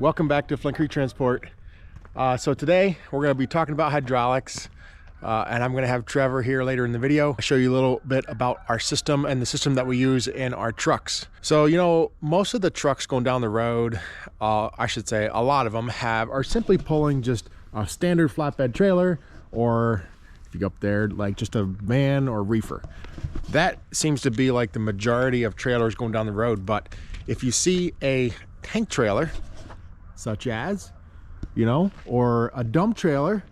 Welcome back to Flint Creek Transport. So today we're going to be talking about hydraulics, and I'm going to have Trevor here later in the video show you a little bit about our system and the system that we use in our trucks. So, you know, most of the trucks going down the road, I should say a lot of them are simply pulling just a standard flatbed trailer, or if you go up there, like just a van or reefer. That seems to be like the majority of trailers going down the road. But if you see a tank trailer, such as, you know, or a dump trailer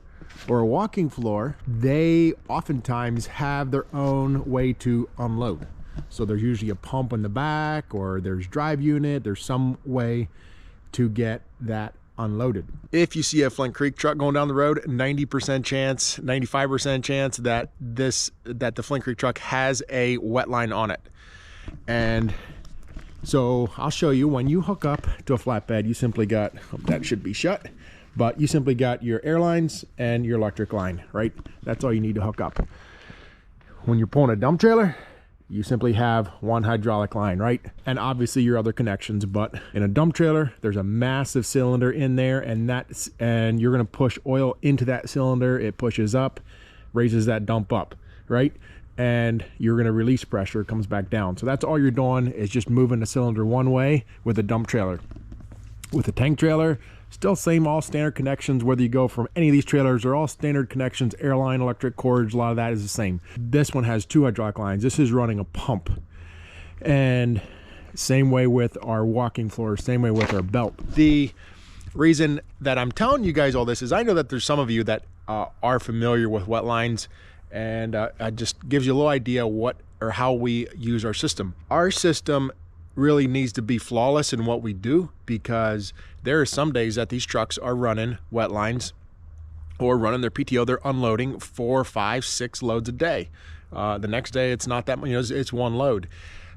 or a walking floor, they oftentimes have their own way to unload. So there's usually a pump in the back, or there's drive unit, there's some way to get that unloaded. If you see a Flint Creek truck going down the road, 90% chance, 95% chance that the Flint Creek truck has a Wetline on it. And so I'll show you, when you hook up to a flatbed, you simply got, that should be shut, but you simply got your air lines and your electric line, right? That's all you need to hook up. When you're pulling a dump trailer, you simply have one hydraulic line, right? And obviously your other connections. But in a dump trailer, there's a massive cylinder in there, and you're gonna push oil into that cylinder. It pushes up, raises that dump up, right? And you're going to release pressure, it comes back down. So that's all you're doing, is just moving the cylinder one way with a dump trailer. With a tank trailer, still same, all standard connections. Whether you go from any of these trailers, they're all standard connections, airline, electric cords, a lot of that is the same. This one has two hydraulic lines. This is running a pump. And same way with our walking floor, same way with our belt. The reason that I'm telling you guys all this is I know that there's some of you that are familiar with Wetlines, and it just gives you a little idea what or how we use our system. Our system really needs to be flawless in what we do, because there are some days that these trucks are running Wetlines or running their PTO. They're unloading 4, 5, 6 loads a day. The next day it's not that much, you know, it's one load.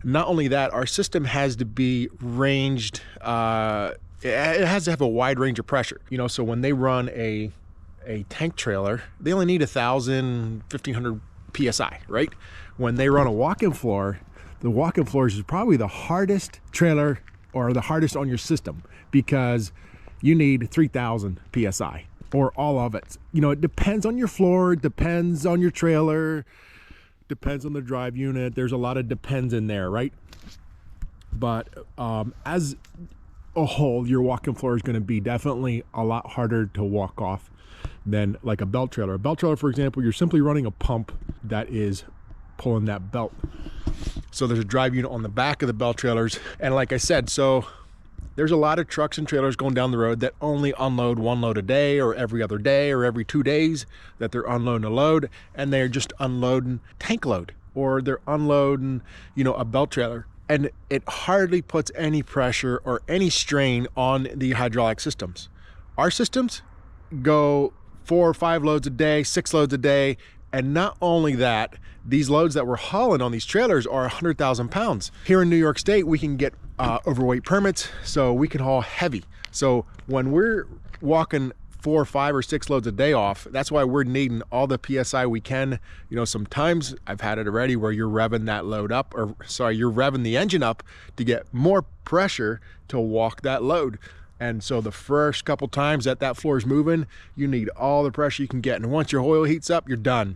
Not only that, our system has to be ranged, it has to have a wide range of pressure, you know. So when they run a tank trailer, they only need 1,000, 1,500 PSI, right? When they run a walk-in floor, the walk-in floor is probably the hardest trailer, or the hardest on your system, because you need 3,000 PSI, or all of it. You know, it depends on your floor, it depends on your trailer, depends on the drive unit. There's a lot of depends in there, right? But as a whole, your walk-in floor is going to be definitely a lot harder to walk off than like a belt trailer. A belt trailer, for example, you're simply running a pump that is pulling that belt. So there's a drive unit on the back of the belt trailers. And like I said, so there's a lot of trucks and trailers going down the road that only unload one load a day, or every other day, or every 2 days, that they're unloading a load, and they're just unloading tank load, or they're unloading, you know, a belt trailer. And it hardly puts any pressure or any strain on the hydraulic systems. Our systems go 4 or 5 loads a day, 6 loads a day. And not only that, these loads that we're hauling on these trailers are 100,000 pounds. Here in New York State, we can get overweight permits, so we can haul heavy. So when we're walking 4, 5, or 6 loads a day off, that's why we're needing all the PSI we can. You know, sometimes I've had it already where you're revving that load up, or sorry, you're revving the engine up to get more pressure to walk that load. And so the first couple times that floor is moving, you need all the pressure you can get. And once your oil heats up, you're done.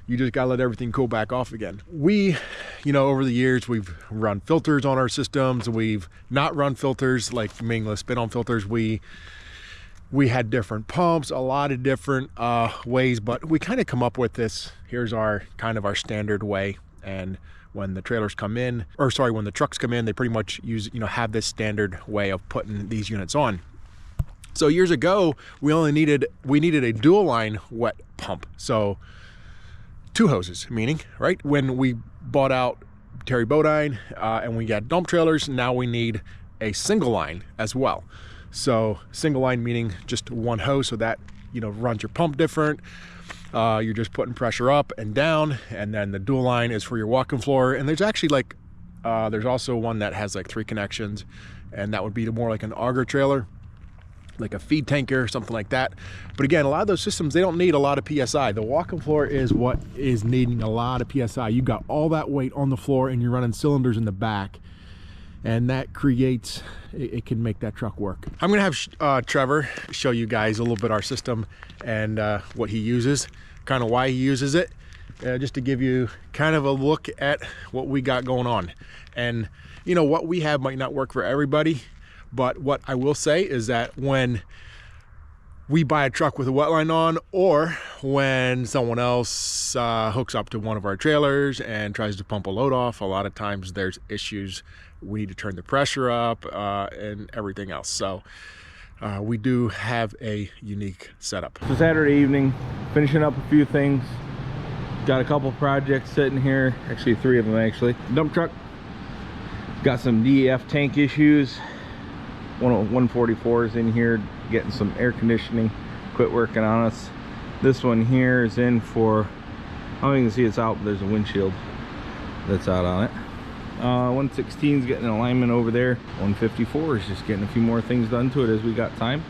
You just gotta let everything cool back off again. We, you know, over the years, we've run filters on our systems. We've not run filters, like meaningless spin-on filters. We had different pumps, a lot of different ways, but we kind of come up with this. Here's our kind of our standard way. And when the trailers come in, or sorry, when the trucks come in, they pretty much use, you know, have this standard way of putting these units on. So years ago, we needed a dual line wet pump. So 2 hoses, meaning, right? When we bought out Terry Bodine and we got dump trailers, now we need a single line as well. So single line meaning just one hose, so that, you know, runs your pump different. You're just putting pressure up and down, and then the dual line is for your walk-in floor. And there's actually like, there's also one that has like 3 connections, and that would be more like an auger trailer, like a feed tanker, something like that. But again, a lot of those systems, they don't need a lot of PSI. The walk-in floor is what is needing a lot of PSI. You got all that weight on the floor, and you're running cylinders in the back. and that creates, it can make that truck work. I'm gonna have Trevor show you guys a little bit our system and what he uses, kind of why he uses it, just to give you kind of a look at what we got going on. And you know, what we have might not work for everybody, but what I will say is that when we buy a truck with a wetline on, or when someone else hooks up to one of our trailers and tries to pump a load off, a lot of times there's issues. We need to turn the pressure up and everything else. So we do have a unique setup. So Saturday evening, finishing up a few things. Got a couple projects sitting here, actually 3 of them actually. Dump truck, got some DEF tank issues. 144 is in here getting some air conditioning, quit working on us. This one here is in for, I don't even see it's out, but there's a windshield that's out on it. 116 is getting an alignment over there. 154 is just getting a few more things done to it as we got time.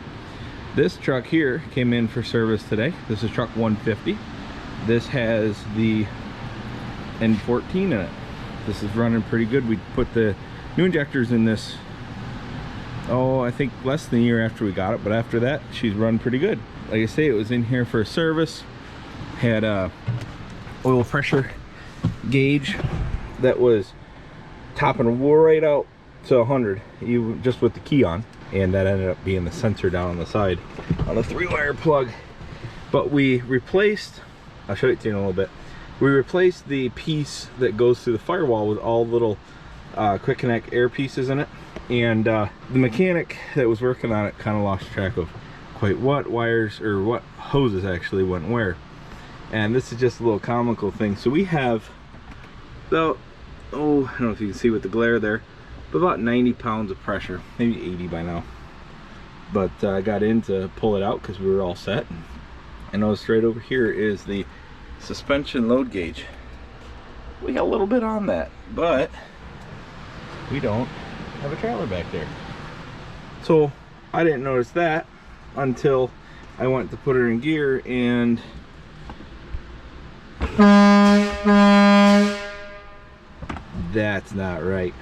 This truck here came in for service today. This is truck 150. This has the N14 in it. This is running pretty good. We put the new injectors in this, oh, I think less than a year after we got it, but after that she's run pretty good. Like I say, it was in here for a service. Had a oil pressure gauge that was topping right out to 100, even just with the key on, and that ended up being the sensor down on the side on a 3-wire plug. But we replaced, I'll show it to you in a little bit, we replaced the piece that goes through the firewall with all little quick connect air pieces in it. And the mechanic that was working on it kind of lost track of quite what wires, or what hoses actually went where. And this is just a little comical thing. So we have about, oh, I don't know if you can see with the glare there, but about 90 pounds of pressure, maybe 80 by now. But I got in to pull it out because we were all set. And notice right over here is the suspension load gauge. We got a little bit on that, but we don't have a trailer back there. So I didn't notice that until I went to put her in gear, and that's not right.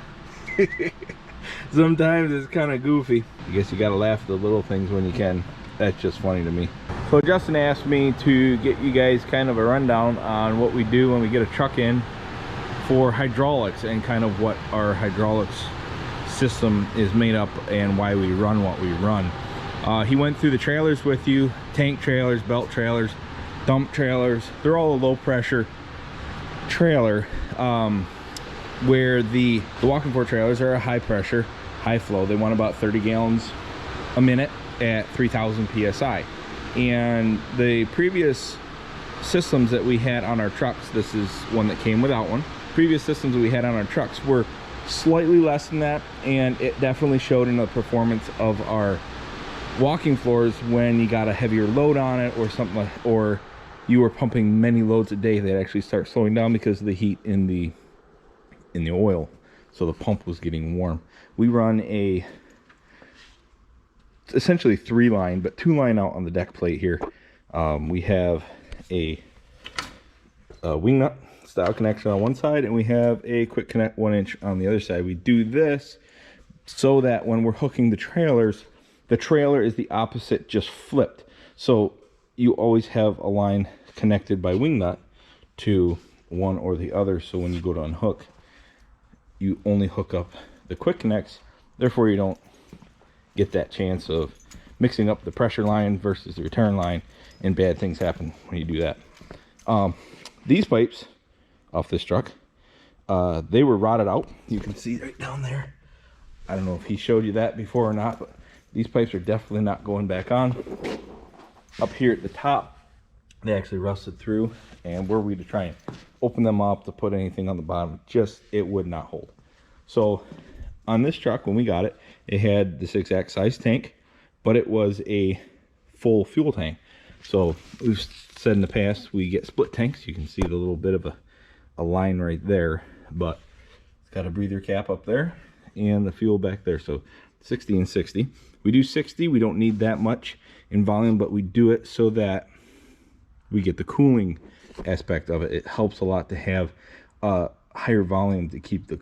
Sometimes it's kind of goofy. I guess you gotta laugh at the little things when you can. That's just funny to me. So Justin asked me to get you guys kind of a rundown on what we do when we get a truck in for hydraulics, and kind of what our hydraulics system is made up and why we run what we run. He went through the trailers with you: tank trailers, belt trailers, dump trailers. They're all a low pressure trailer, where the walking floor trailers are a high pressure, high flow. They want about 30 gallons a minute at 3,000 psi. And the previous systems that we had on our trucks, this is one that came without one, previous systems that we had on our trucks were slightly less than that, and it definitely showed in the performance of our walking floors when you got a heavier load on it or something, like, or you were pumping many loads a day. They'd actually start slowing down because of the heat in the oil, so the pump was getting warm. We run a essentially 3-line, but 2-line out on the deck plate here. We have a wing nut style connection on one side, and we have a quick connect 1-inch on the other side. We do this so that when we're hooking the trailers, the trailer is the opposite, just flipped. So you always have a line connected by wing nut to one or the other. So when you go to unhook, you only hook up the quick connects. Therefore, you don't get that chance of mixing up the pressure line versus the return line, and bad things happen when you do that. These pipes off this truck, they were rotted out. You can see right down there. I don't know if he showed you that before or not, but these pipes are definitely not going back on. Up here at the top, they actually rusted through, and were we to try and open them up to put anything on the bottom, just it would not hold. So on this truck, when we got it, it had this exact size tank, but it was a full fuel tank. So we've said in the past, we get split tanks. You can see the little bit of a line right there, but it's got a breather cap up there and the fuel back there. So 60 and 60. We do 60. We don't need that much in volume, but we do it so that we get the cooling aspect of it. It helps a lot to have higher volume to keep the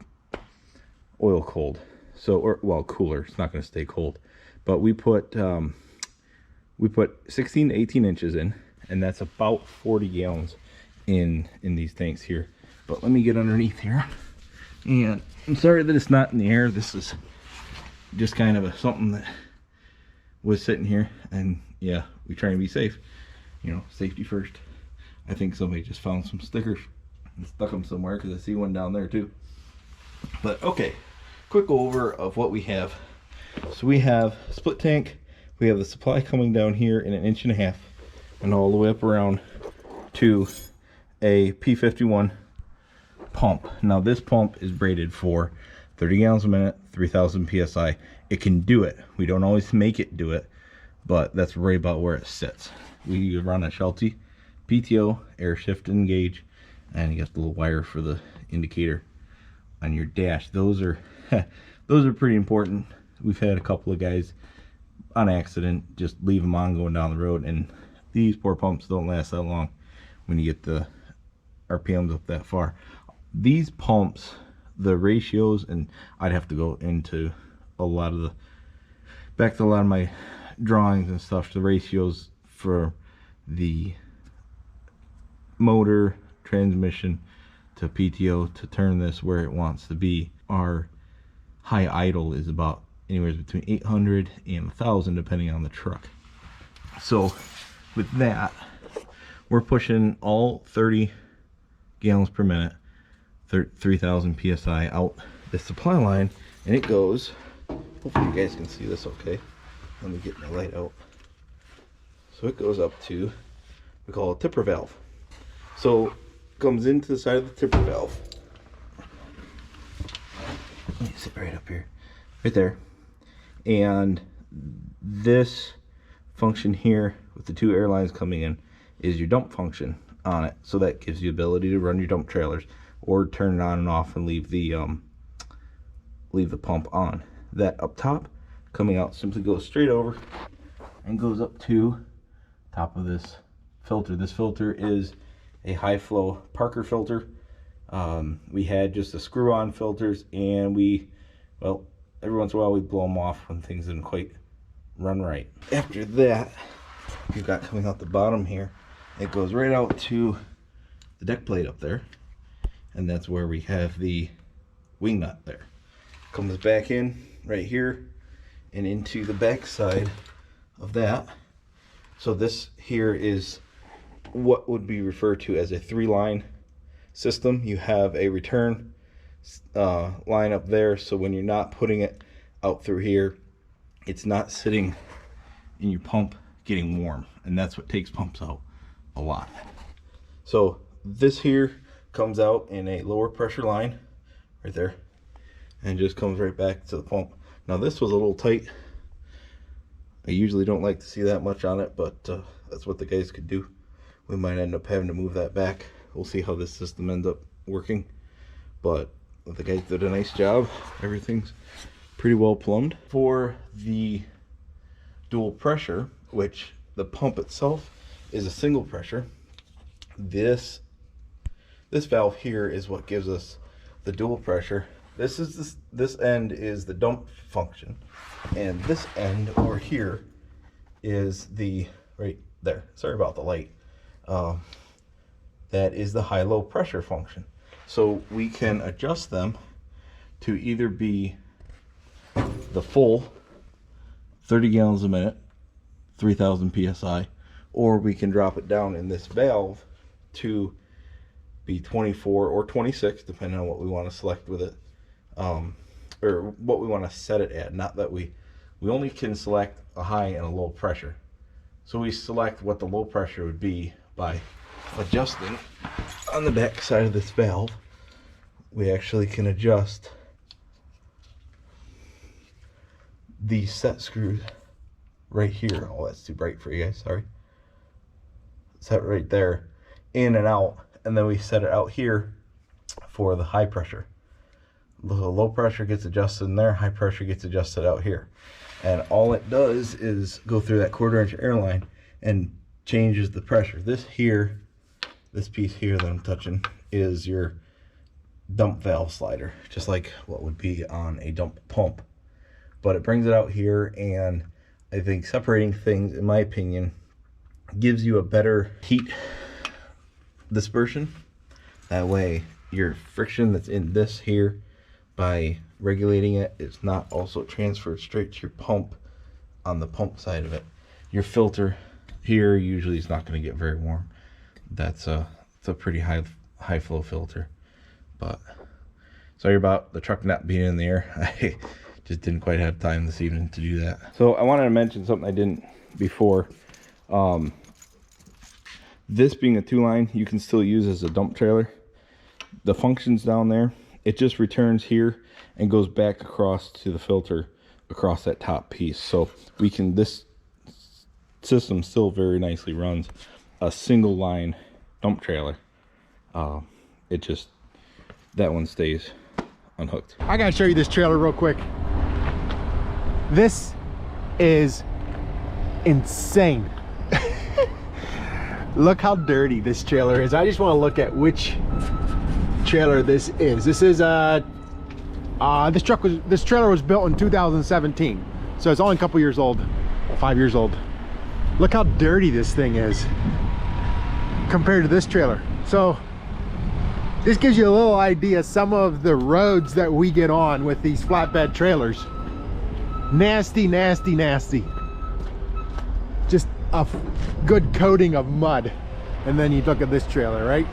oil cold. So, or well, cooler. It's not going to stay cold. But we put 16 to 18 inches in, and that's about 40 gallons in these tanks here. But let me get underneath here. And I'm sorry that it's not in the air. This is just kind of something that was sitting here, and yeah, we try and be safe. You know, safety first. I think somebody just found some stickers and stuck them somewhere, because I see one down there too. But okay, quick over of what we have. So we have split tank. We have the supply coming down here in 1.5 inches and all the way up around to a P51 pump. Now this pump is rated for 30 gallons a minute, 3,000 psi. It can do it. We don't always make it do it, but that's right about where it sits. We run a Sheltie PTO air shift and gauge, and you got the little wire for the indicator on your dash. Those are those are pretty important. We've had a couple of guys on accident just leave them on going down the road, and these poor pumps don't last that long when you get the RPMs up that far. These pumps, the ratios, and I'd have to go into a lot of my drawings and stuff. The ratios for the motor, transmission to PTO to turn this where it wants to be. Our high idle is about anywhere between 800 and 1,000 depending on the truck. So with that, we're pushing all 30 gallons per minute, 3,000 psi out the supply line, and it goes, hopefully you guys can see this okay. Let me get my light out. So it goes up to, we call it a tipper valve. So it comes into the side of the tipper valve. Let me sit right up here, right there. And this function here with the two air lines coming in is your dump function on it. So that gives you the ability to run your dump trailers or turn it on and off and leave the pump on. That up top coming out simply goes straight over and goes up to top of this filter. This filter is a high flow Parker filter. We had just the screw on filters, and well, every once in a while we blow them off when things didn't quite run right. After that, you've got coming out the bottom here, it goes right out to the deck plate up there, and that's where we have the wing nut there. Comes back in right here and into the back side of that. So this here is what would be referred to as a 3-line system. You have a return line up there, so when you're not putting it out through here, it's not sitting in your pump getting warm, and that's what takes pumps out a lot. So this here comes out in a lower pressure line right there and just comes right back to the pump. Now this was a little tight. I usually don't like to see that much on it, but that's what the guys could do. We might end up having to move that back. We'll see how this system ends up working, but the guys did a nice job. Everything's pretty well plumbed. For the dual pressure, which the pump itself is a single pressure, this valve here is what gives us the dual pressure. This end is the dump function, and this end over here is the, right there, sorry about the light, that is the high-low pressure function. So we can adjust them to either be the full 30 gallons a minute, 3,000 psi, or we can drop it down in this valve to be 24 or 26, depending on what we want to select with it, or what we want to set it at. Not that we only can select a high and a low pressure. So we select what the low pressure would be by adjusting on the back side of this valve. We actually can adjust these set screws right here. Oh, that's too bright for you guys, sorry. Set right there, in and out, and then we set it out here for the high pressure. The low pressure gets adjusted in there, high pressure gets adjusted out here. And all it does is go through that 1/4 inch air line and changes the pressure. This here, this piece here that I'm touching, is your dump valve slider, just like what would be on a dump pump. But it brings it out here, and I think separating things, in my opinion, gives you a better heat dispersion. That way your friction that's in this here, by regulating it, it's not also transferred straight to your pump on the pump side of it. Your filter here usually is not going to get very warm. It's a pretty high flow filter. But sorry about the truck not being in the air. I just didn't quite have time this evening to do that. So I wanted to mention something I didn't before. This being a 2-line, you can still use as a dump trailer. The functions down there, it just returns here and goes back across to the filter across that top piece. So we can, this system still very nicely runs a single line dump trailer. It just, that one stays unhooked. I gotta show you this trailer real quick. This is insane. Look how dirty this trailer is. I just want to look at which trailer this is. This is this trailer was built in 2017, so it's only a couple years old, 5 years old. Look how dirty this thing is compared to this trailer. So this gives you a little idea some of the roads that we get on with these flatbed trailers. Nasty, nasty, nasty. Just a good coating of mud. And then you look at this trailer, right?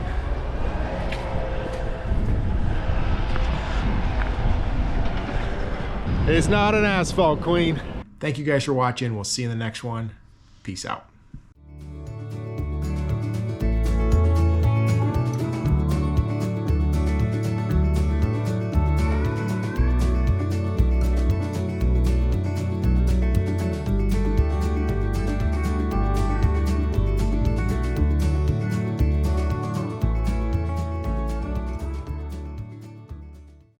It's not an asphalt queen. Thank you guys for watching. We'll see you in the next one. Peace out.